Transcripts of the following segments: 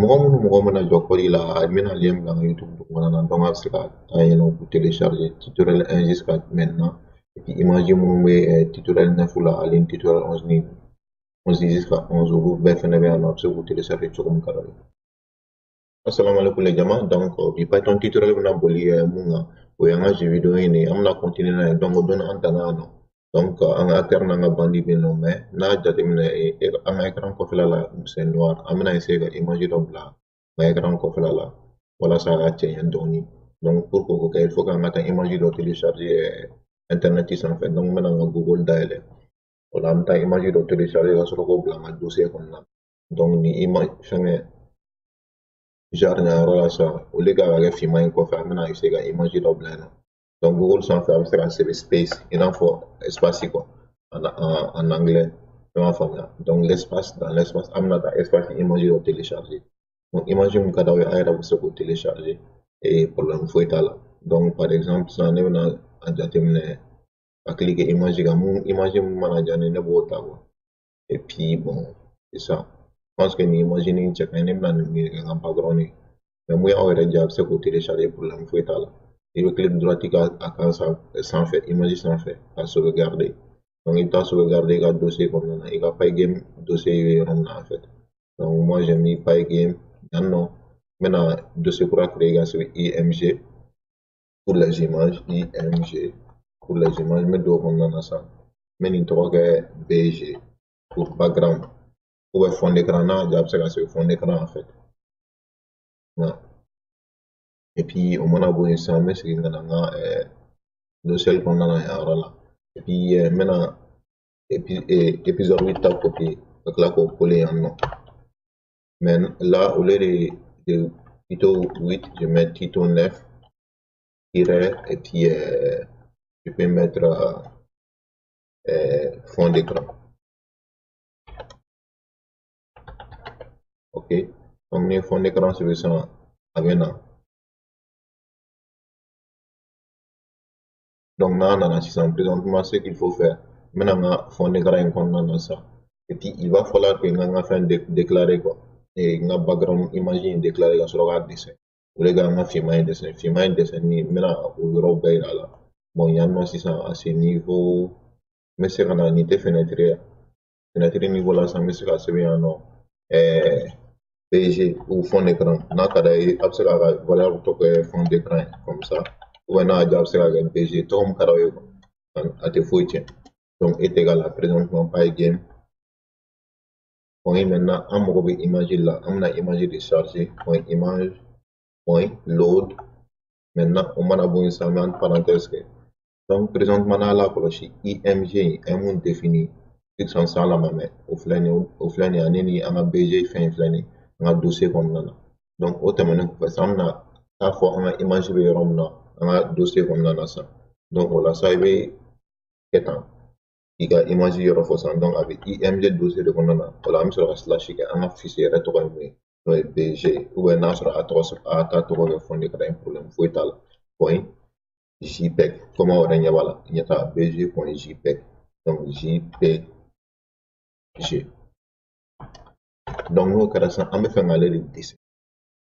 mɔgɔ mana jɔ kɔdi la a bɛna lien bila n ka YouTube dugumana na donc a bɛ se ka taa yen nɔ k'u télécharger tutoriel 1 jusqu'à maintenant et puis imagine minnu bɛ tutoriel 9 la ale ni tutoriel 11 ni 11 jusqu'à 11 olu bɛɛ fɛnɛ bɛ yan nɔ a bɛ se k'u télécharger cogo min ka d'a ye. Assalamu alaikum les jama, donc bi Python tutoriel bɛna boli mun kan o ye an ka jeu vidéo in de ye an bɛna continuer n'a ye donc o donna an tanga yan nɔ donc an ka acteur n'an ka bandi bɛ yen nɔ mais n'a y'a jateminɛ an ka écran kɔfɛla la c'est noir an bɛna essayer ka image dɔ bila an ka écran kɔfɛla la walasa a ka cɛɲɛ dɔɔni donc pour k'o kɛ il faut k'an ka taa image dɔ télécharger internet sanfɛ donc n bɛna n ka Google dayɛlɛ o la an bɛ taa image dɔ télécharger ka sɔrɔ k'o bila an ka dossier kɔnɔna na donc ni image fɛngɛ genre ɲayɔrɔ la sisan olu ka kɛ finman in kɔfɛ an bɛna essayer ka image dɔ bila yen nɔ donc Google sanfɛ a bɛ se ka sɛbɛn space i n'a fɔ espace quoi en anglais i m'a faamuya donc l'espace dans l'espace an bɛna taa espace image dɔ télécharger donc image min ka d'aw ye a yɛrɛ bɛ se k'o télécharger et problème foyi t'a la donc par exemple sisan ne bɛna a jateminɛ ka cliquer image kan mun image min mana diya ne b'o ta quoi et puis bon c'est ça. Je pense que ni imagine in cɛ ka ɲi ne bɛna nin kɛ n ka background ye mais mun y'aw yɛrɛ diya a bɛ se k'o télécharger problème foyi t'a la i bɛ clic droit a kan sanfɛ image sanfɛ ka sauvegarder donc i bɛ taa sauvegarder i ka dossier kɔnɔna na i ka Pygame dossier bɛ yɔrɔ min na en fait donc moi j'ai mis Pygame yan nɔ n bɛna dossier kura créer ka sɛbɛn img pour les images img pour les images n bɛ don o kɔnɔna na sisan n bɛ nin tɔgɔ kɛ bg pour background ou bien fond d'écran n'a diya a bɛ se ka sɛbɛn fond d'écran en fait et puis o mana bɔ yen sisan n bɛ segin ka na n ka dossier kɔnɔna na yan yɔrɔ la et puis n bɛna épisode 8 ta copier ka tila k'o coller yan nɔ mais là au lieu de Tito 8 je mets Tito 9 tiret et puis je peux mettre fond d'écran. Ok, donc ni fond d'écran c'est ça avec là. Donc là on a 600 présentement ce qu'il faut faire. Maintenant fond d'écran qu'on a ça. Et puis il va falloir que on a fait déclarer quoi. Et on a background imagine déclarer la sur le dessin. Ou les gars on a filmé un dessin ni maintenant au Europe là. Bon il y a non 600 à ce niveau. Mais c'est qu'on a unité fenêtre niveau là ça me se casse bien non. PG ou fond d'écran n'a ka d'a ye a bɛ se k'a ka valeur tɔ kɛ fond d'écran comme ça ou bien n'a y'a diya a bɛ se k'a kɛ PG tɔgɔ min ka d'aw ye quoi a tɛ foyi tiɲɛ donc est égal à présentement Pygame point maintenant an mago bɛ image la an bɛna image de charger point image point load maintenant o mana bɔ yen sisan an bɛ entre parenthèse kɛ donc présentement n'a la kɔlɔsi img in an ye mun défini fiction sans la ma mɛ o filɛ nin ye ale ni an ka BG fɛn filɛ nin ye an ka dossier kɔnɔna na donc o tɛmɛnen kɔfɛ sisan an bɛna taa fɔ an ka image bɛ yɔrɔ min na an ka dossier kɔnɔna na sisan donc o la sisan i bɛ kɛ tan k'i ka image yɔrɔ fɔ sisan donc a bɛ img dossier de kɔnɔna na o la an bɛ sɔrɔ ka slash kɛ an ka fichier yɛrɛ tɔgɔ ye mun ye n'o ye BG ou bien n'a sɔrɔ a t'a tɔgɔ kɛ fond d'écran ye problème foyi t'a la point JPEG comme aw yɛrɛ ɲɛ b'a la ɲɛ t'a bg.jpeg donc jpg donc n'o kɛra sisan an bɛ fɛ k'ale de dessin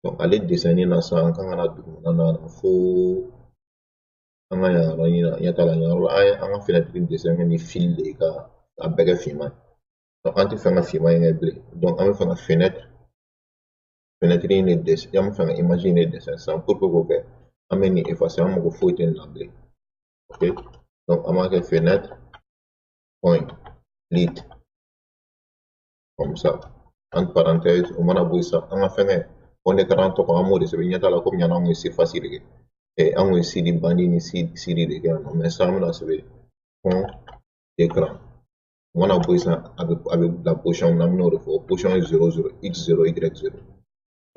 donc ale dessin na sisan an kan ka na dugumana na fo an ka yan yɔrɔ ɲini na ɲɛ t'a la yan yɔrɔ la an ka fenêtre dessin kɛ ni fil de ye ka a bɛɛ kɛ finman ye donc an tɛ fɛ ka finman in kɛ bilen donc an bɛ fɛ ka fenêtre in de dessin an bɛ fɛ ka image in de dessin sisan pour que k'o kɛ an bɛ nin effacer an mago foyi tɛ nin na bilen ok donc an b'a kɛ fenêtre point lit comme ça entre parenthèses o mana bɔ yen sisan an ka fɛngɛ fond d'écran tɔgɔ an b'o de sɛbɛn ɲɛ t'a la komi ɲana an kun ye surface de kɛ an kun ye CD bandi ni CD de kɛ yan nɔ mais sisan an bɛna sɛbɛn fond d'écran o mana bɔ yen sisan a bɛ bila position min na an bɛn'o de fɔ position ye 00 x0 y0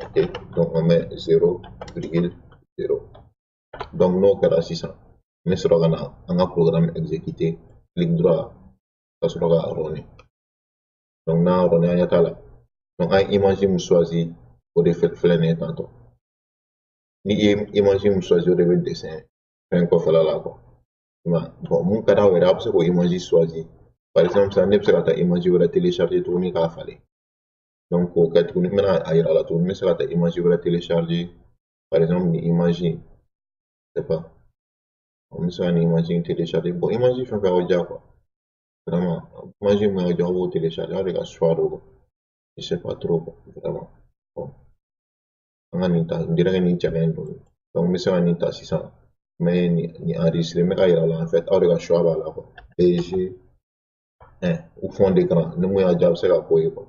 ok donc on met 0,0 donc n'o kɛra sisan n bɛ sɔrɔ ka na an ka programme exécuter clic droit ka sɔrɔ ka runner donc n'a runner an ɲɛ t'a la donc an ye image min choisi o de filɛ nin ye tantɔ ni i ye image min choisi o de bɛ dessin fɛn kɔfɛla la quoi bon mun ka d'aw yɛrɛ a bɛ se k'o image choisi par exemple sisan ne bɛ se ka taa image wɛrɛ télécharger tuguni k'a falen Donc, au cas où nous ailleurs la tour, mais ça va image va télécharger, par exemple, une image, je sais pas, on sera une image télécharger. Bon, image, fait faire audio quoi. Vraiment, image, moi, audio, vous télécharger, avec un soir, je sais pas trop, quoi, vraiment. Bon, on dirait ni challenge, donc, mais ça, ni ta 600, mais ni enregistré, mais ailleurs là, en fait, avec un choix, là, quoi. BG, au fond d'écran, nous, moi, audio, c'est la quoi, quoi.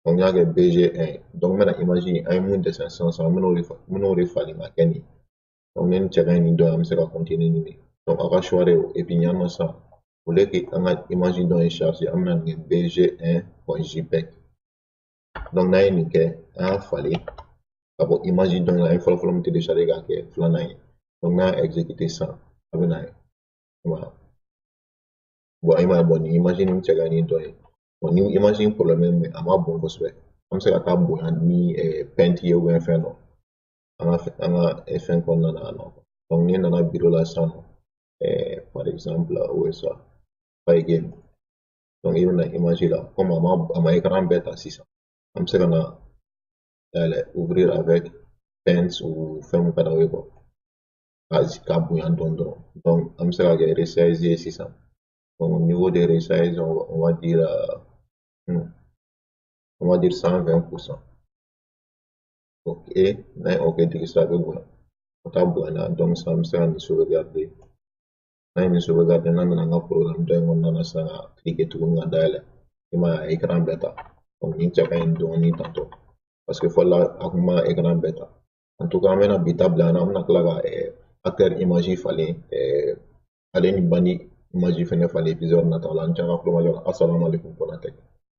Donc, il y a que BG1. Donc, maintenant, imagine, un monde de 500, nous, refait ma kenny. Donc, nous, checker ni doit me sera continuer ni. Donc, à choisir, et puis, il y a ça. Pour les qui, on a imagine dans les charges, on a BG1.jpeg. Donc, na ni ke, a fallu, d'abord, imagine donc, il faut me télécharger, que flanay. Donc, na exécuter ça. Avec voilà. Bon, imagine, checker ni doit. Bon, ni imagine pour le même, à ma bon, am se ka taa bonya ni pɛnti ye fɛn dɔ an ka fɛn kɔnɔna na nɔ donc ni nana biro la sisan nɔ par exemple o ye ça by game donc i bɛna image la comme a ma écran bɛɛ ta sisan an bɛ se ka na dayɛlɛ ouvrir avec pens ou fɛn mun ka d'aw ye quoi k'a bonya dɔɔni dɔrɔn donc an bɛ se ka kɛ resize ye sisan donc au niveau de resize on va dire 120%. Ok, là, ok, digi ça avec vous. On t'a boana, donc ça me sert à sauvegarder. Là, il sauvegarde, on a un programme, donc on a ça, cliquer tout le monde d'aller. Il m'a écran bêta. Donc, il y a un don, tantôt. Parce que faut là, à écran bêta. En tout cas, on a bêta blanc, on a là, acteur image, il fallait, aller une banni image, il fallait épisode, on a là, on a un assalamu alaikum pour la tech.